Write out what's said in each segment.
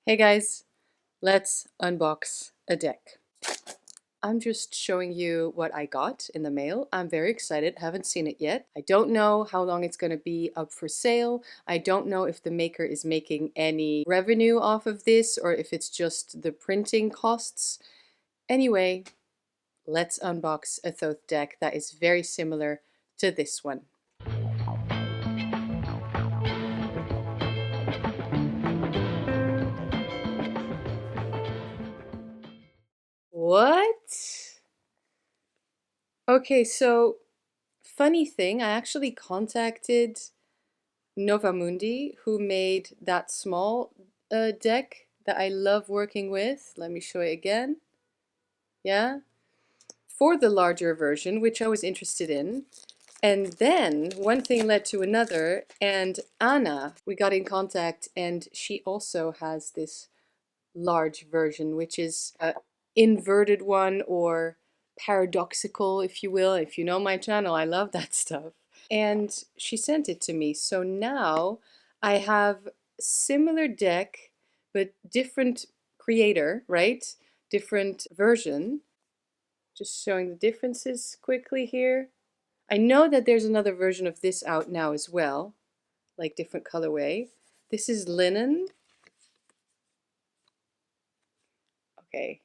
Hey guys, let's unbox a deck. I'm just showing you what I got in the mail. I'm very excited, haven't seen it yet. I don't know how long it's going to be up for sale. I don't know if the maker is making any revenue off of this or if it's just the printing costs. Anyway, let's unbox a Thoth deck that is very similar to this one. What? Okay, so funny thing, I actually contacted Novamundi, who made that small deck that I love working with. Let me show it again. Yeah, for the larger version, which I was interested in. And then one thing led to another, and Anna, we got in contact, and she also has this large version, which is a inverted one or paradoxical, if you will. If you know my channel, I love that stuff. And she sent it to me. So now I have similar deck, but different creator, right? Different version. Just showing the differences quickly here. I know that there's another version of this out now as well, like different colorway. This is linen. Okay.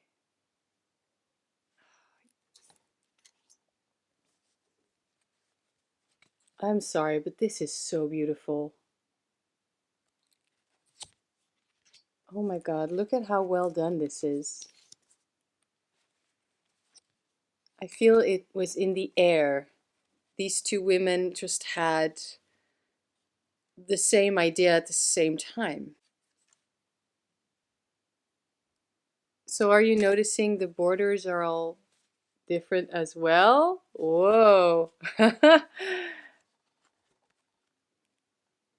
I'm sorry, but this is so beautiful. Oh my God, look at how well done this is. I feel it was in the air. These two women just had the same idea at the same time. So are you noticing the borders are all different as well? Whoa.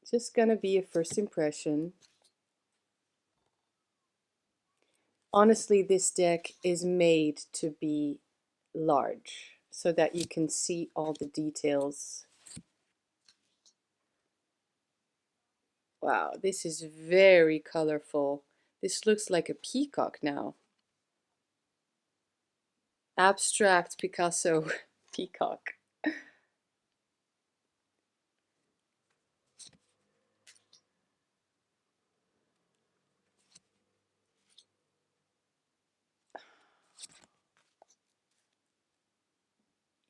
Just gonna be a first impression. Honestly, this deck is made to be large so that you can see all the details. Wow, this is very colorful. This looks like a peacock now. Abstract Picasso peacock.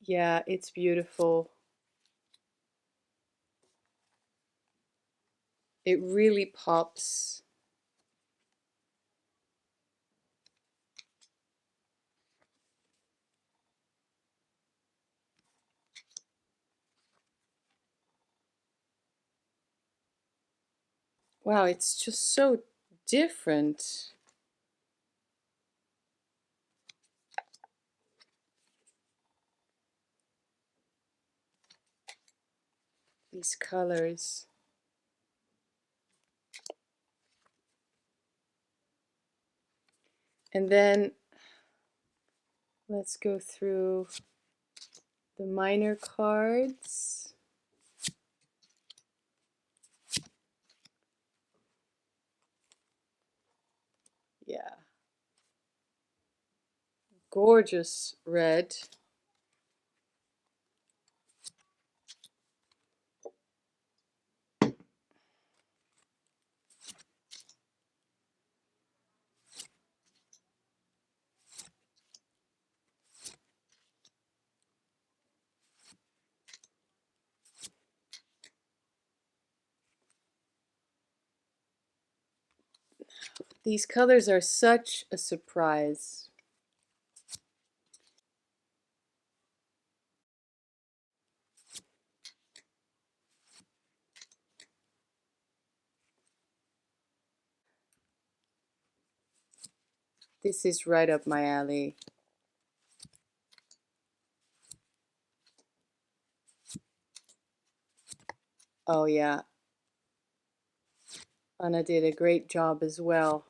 Yeah, it's beautiful. It really pops. Wow, it's just so different. These colors. And then let's go through the minor cards. Yeah. Gorgeous red. These colors are such a surprise. This is right up my alley. Oh yeah, Anna did a great job as well.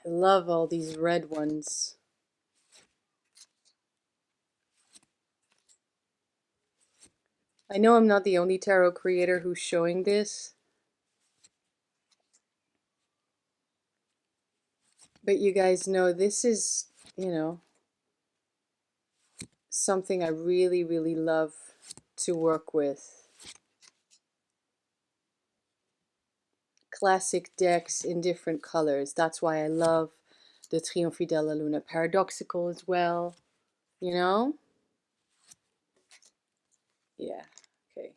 I love all these red ones. I know I'm not the only tarot creator who's showing this, but you guys know this is, you know, something I really, really love to work with. Classic decks in different colors. That's why I love the Triomphe della Luna Paradoxical as well, you know? Yeah, okay.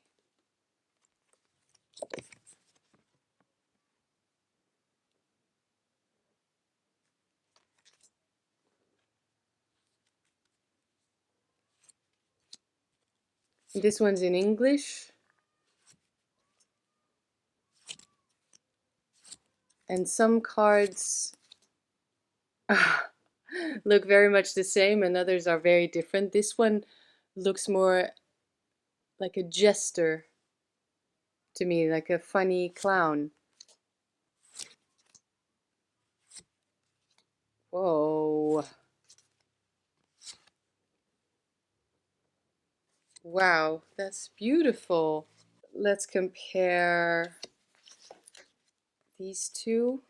This one's in English, and some cards look very much the same and others are very different. This one looks more like a jester to me, like a funny clown. Whoa. Wow, that's beautiful. Let's compare these two.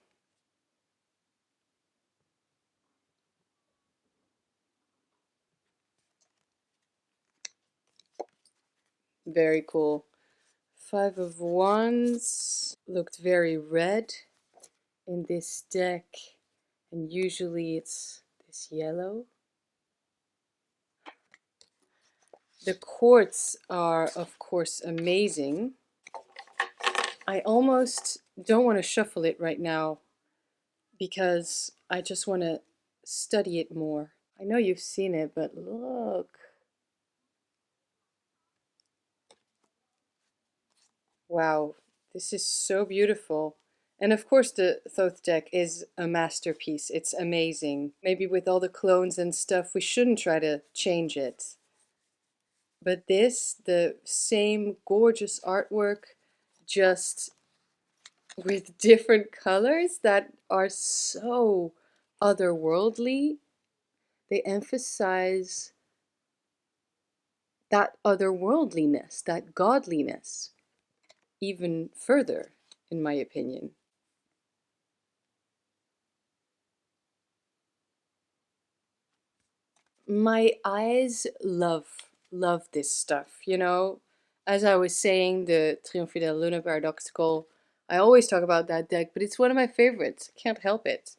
Very cool. Five of Wands looked very red in this deck, and usually it's this yellow. The quartz are, of course, amazing. I almost don't want to shuffle it right now because I just want to study it more. I know you've seen it, but look. Wow, this is so beautiful. And of course, the Thoth deck is a masterpiece. It's amazing. Maybe with all the clones and stuff, we shouldn't try to change it. But this, the same gorgeous artwork, just with different colors that are so otherworldly. They emphasize that otherworldliness, that godliness, even further, in my opinion. My eyes love this stuff, you know. As I was saying, the Triomphe della Luna Paradoxical, I always talk about that deck, but it's one of my favorites. I can't help it.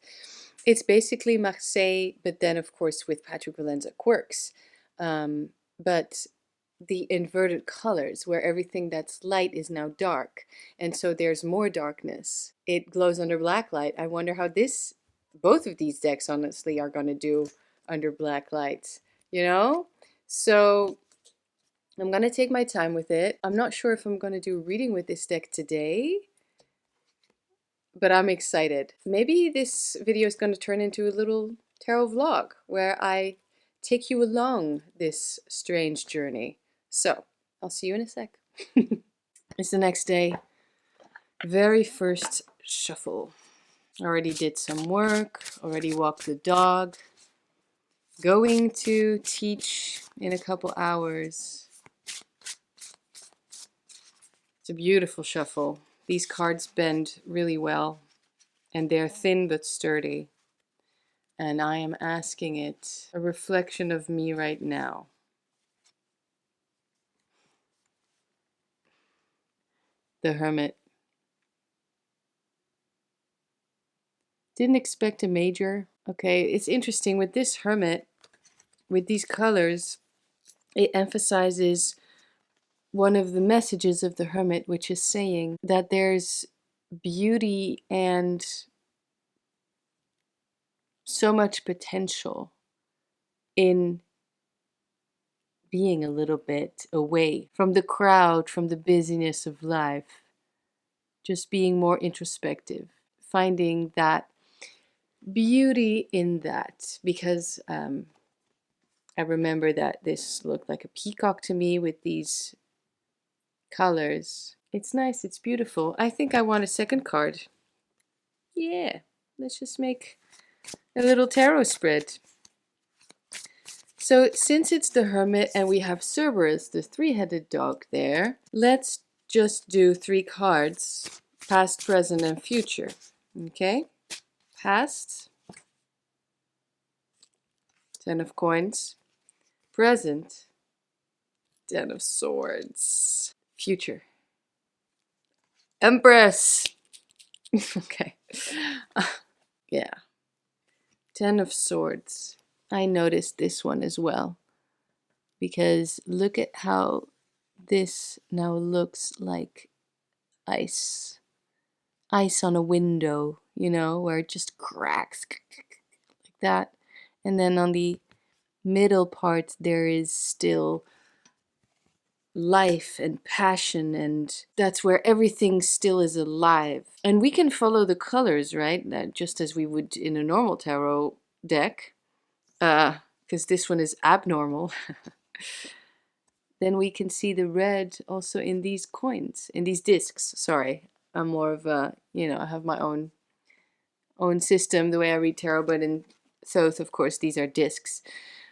It's basically Marseille, but then of course with Patrick Valenza quirks. But the inverted colors, where everything that's light is now dark, and so there's more darkness. It glows under black light. I wonder how both of these decks honestly are going to do under black light, you know? So I'm going to take my time with it. I'm not sure if I'm going to do a reading with this deck today, but I'm excited. Maybe this video is going to turn into a little tarot vlog where I take you along this strange journey. So I'll see you in a sec. It's the next day. Very first shuffle. Already did some work, already walked the dog. Going to teach in a couple hours. It's a beautiful shuffle. These cards bend really well, and they're thin but sturdy. And I am asking it a reflection of me right now. The Hermit. Didn't expect a major. Okay, it's interesting with this Hermit, with these colors, it emphasizes one of the messages of the Hermit, which is saying that there's beauty and so much potential in being a little bit away from the crowd, from the busyness of life, just being more introspective, finding that beauty in that, because I remember that this looked like a peacock to me with these colors. It's nice, it's beautiful. I think I want a second card. Yeah, let's just make a little tarot spread. So since it's the Hermit and we have Cerberus, the three-headed dog there, let's just do 3 cards, past, present, and future. Okay? Past, 10 of coins. Present, 10 of swords. Future, Empress. Okay. Yeah. 10 of swords. I noticed this one as well. Because look at how this now looks like ice. Ice on a window, you know, where it just cracks like that. And then on the middle part, there is still life and passion, and that's where everything still is alive. And we can follow the colors, right? Just as we would in a normal tarot deck, because this one is abnormal. Then we can see the red also in these coins, in these discs. Sorry, I'm more of a, I have my own system, the way I read tarot, but in Thoth, of course, these are discs.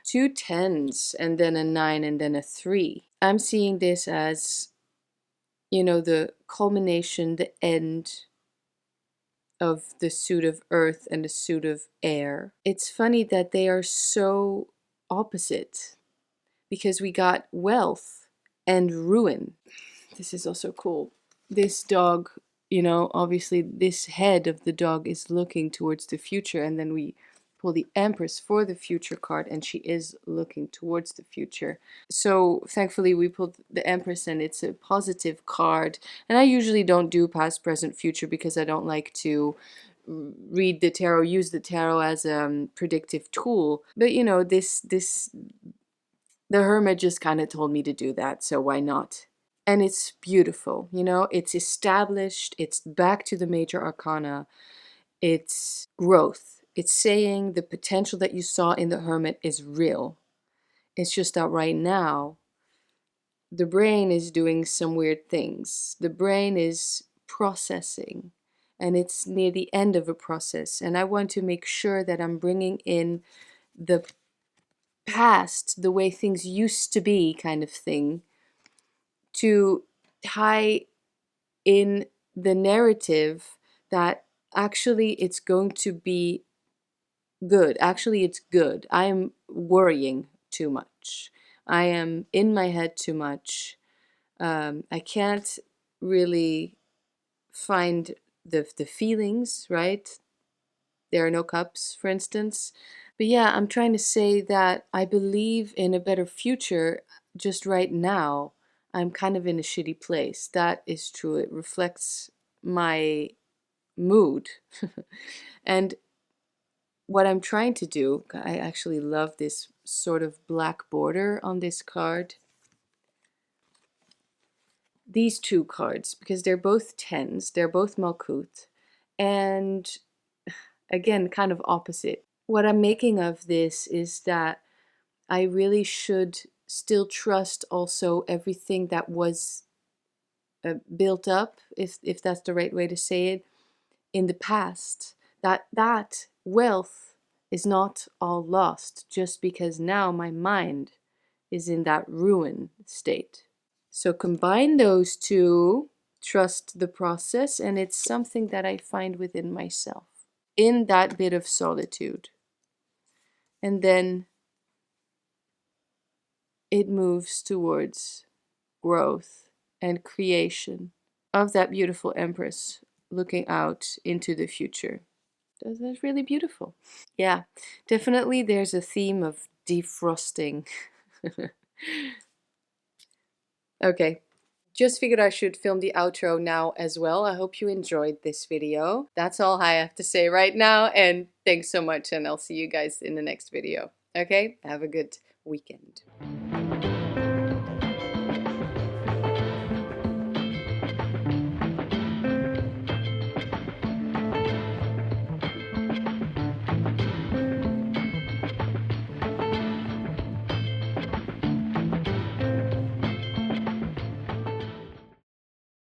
2 10s, and then a 9, and then a 3. I'm seeing this as, the culmination, the end of the suit of earth and the suit of air. It's funny that they are so opposite, because we got wealth and ruin. This is also cool. This dog, obviously this head of the dog is looking towards the future, and then we pull the Empress for the future card, and she is looking towards the future. So thankfully we pulled the Empress, and it's a positive card. And I usually don't do past, present, future, because I don't like to read the tarot, use the tarot as a predictive tool. But the Hermit just kind of told me to do that, so why not? And it's beautiful, it's established, it's back to the major arcana, it's growth. It's saying the potential that you saw in the Hermit is real. It's just that right now, the brain is doing some weird things. The brain is processing, and it's near the end of a process. And I want to make sure that I'm bringing in the past, the way things used to be kind of thing, to tie in the narrative that actually it's going to be good. Actually, it's good. I am worrying too much. I am in my head too much. I can't really find the feelings, right? There are no cups, for instance. But yeah, I'm trying to say that I believe in a better future. Just right now, I'm kind of in a shitty place. That is true. It reflects my mood. And what I'm trying to do, I actually love this sort of black border on this card. These 2 cards, because they're both 10s, they're both Malkuth, and again, kind of opposite. What I'm making of this is that I really should still trust also everything that was built up, if that's the right way to say it, in the past. That wealth is not all lost just because now my mind is in that ruin state. So combine those 2, trust the process, and it's something that I find within myself, in that bit of solitude. And then it moves towards growth and creation of that beautiful Empress looking out into the future. That's really beautiful. Yeah, definitely there's a theme of defrosting. Okay, just figured I should film the outro now as well. I hope you enjoyed this video. That's all I have to say right now, and thanks so much, and I'll see you guys in the next video. Okay, have a good weekend.